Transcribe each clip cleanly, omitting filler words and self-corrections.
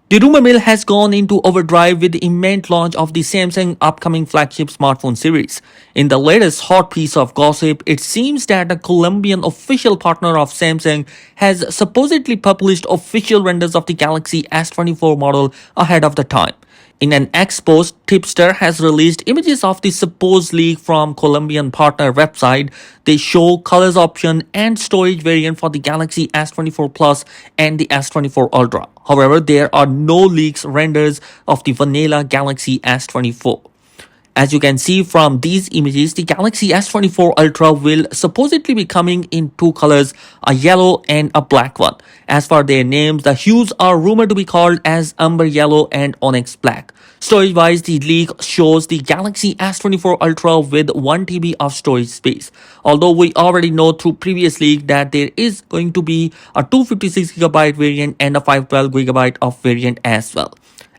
The rumor mill has gone into overdrive with the imminent launch of the Samsung upcoming flagship smartphone series. In the latest hot piece of gossip, it seems that a Colombian official partner of Samsung has supposedly published official renders of the Galaxy S24 model ahead of the time. In an X post, Tipster has released images of the supposed leak from Colombian partner website. They show colors option and storage variant for the Galaxy S24 Plus and the S24 Ultra. However, there are no leaks renders of the vanilla Galaxy S24. As you can see from these images, the Galaxy S24 Ultra will supposedly be coming in two colors, a yellow and a black one. As for their names, the hues are rumored to be called as Umber Yellow and Onyx Black. Storage-wise, the leak shows the Galaxy S24 Ultra with 1 TB of storage space. Although we already know through previous leak that there is going to be a 256GB variant and a 512GB of variant as well.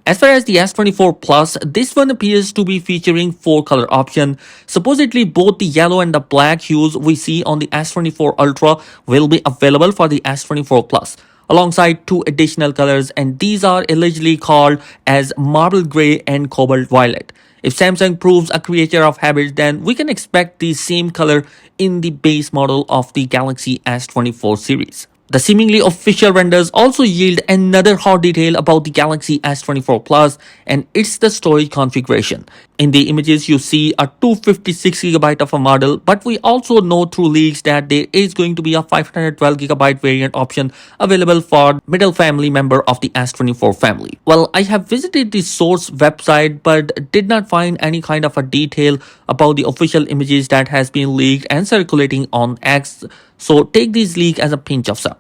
As far as the S24 Plus, this one appears to be featuring 4 color option. Supposedly both the yellow and the black hues we see on the S24 Ultra will be available for the S24 Plus, alongside 2 additional colors, and these are allegedly called as marble gray and cobalt violet. If Samsung proves a creature of habit, then we can expect the same color in the base model of the Galaxy S24 series. The seemingly official renders also yield another hot detail about the Galaxy S24 Plus, and it's the storage configuration. In the images, you see a 256GB of a model, but we also know through leaks that there is going to be a 512GB variant option available for middle family member of the S24 family. Well, I have visited the source website but did not find any kind of a detail about the official images that has been leaked and circulating on X, so take this leak as a pinch of salt.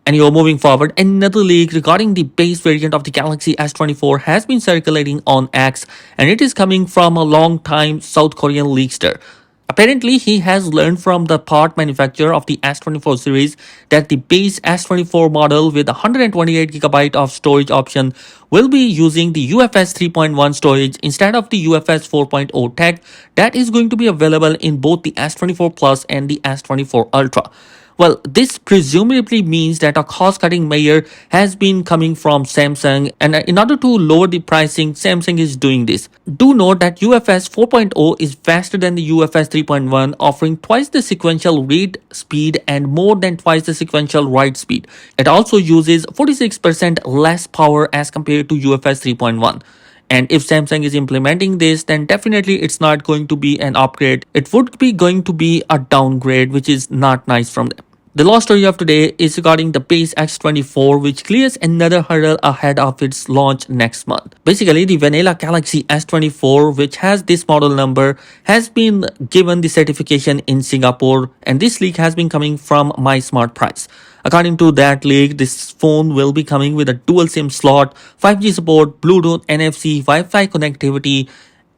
And you're moving forward, another leak regarding the base variant of the Galaxy S24 has been circulating on X, and it is coming from a long-time South Korean leakster. Apparently, he has learned from the part manufacturer of the S24 series that the base S24 model with 128GB of storage option will be using the UFS 3.1 storage instead of the UFS 4.0 tech that is going to be available in both the S24 Plus and the S24 Ultra. Well, this presumably means that a cost-cutting measure has been coming from Samsung, and in order to lower the pricing, Samsung is doing this. Do note that UFS 4.0 is faster than the UFS 3.1, offering twice the sequential read speed and more than twice the sequential write speed. It also uses 46% less power as compared to UFS 3.1. And if Samsung is implementing this, then definitely it's not going to be an upgrade. It would be going to be a downgrade, which is not nice from them. The last story of today is regarding the base X24, which clears another hurdle ahead of its launch next month. Basically, the vanilla Galaxy S24, which has this model number, has been given the certification in Singapore, and this leak has been coming from My Smart Price. According to that leak, this phone will be coming with a dual SIM slot, 5G support, Bluetooth, NFC, Wi-Fi connectivity,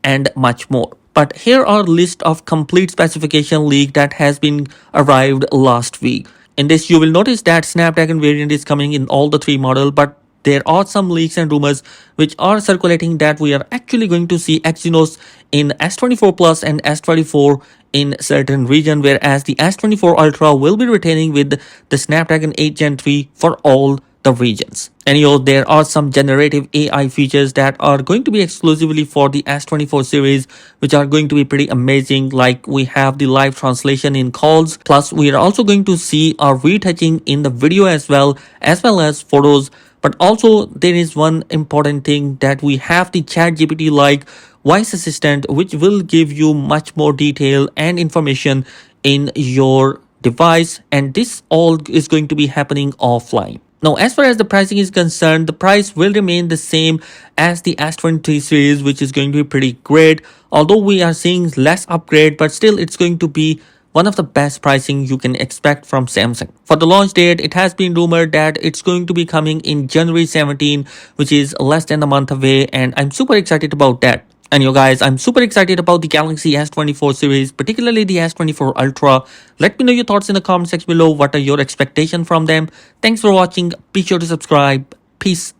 and much more. But here are a list of complete specification leak that has been arrived last week. In this, you will notice that Snapdragon variant is coming in all the 3 models, but there are some leaks and rumors which are circulating that we are actually going to see Exynos in S24 Plus and S24 in certain region, whereas the S24 Ultra will be retaining with the Snapdragon 8 Gen 3 for all the regions. Anyhow, there are some generative AI features that are going to be exclusively for the S24 series, which are going to be pretty amazing. Like we have the live translation in calls, plus we are also going to see a retouching in the video as well as photos. But also there is one important thing, that we have the ChatGPT like voice assistant, which will give you much more detail and information in your device, and this all is going to be happening offline. Now, as far as the pricing is concerned, the price will remain the same as the S23 series, which is going to be pretty great. Although we are seeing less upgrade, but still it's going to be one of the best pricing you can expect from Samsung. For the launch date, it has been rumored that it's going to be coming in January 17, which is less than a month away, and I'm super excited about that. And you guys, I'm super excited about the Galaxy S24 series, particularly the S24 Ultra. Let me know your thoughts in the comment section below. What are your expectations from them? Thanks for watching. Be sure to subscribe. Peace.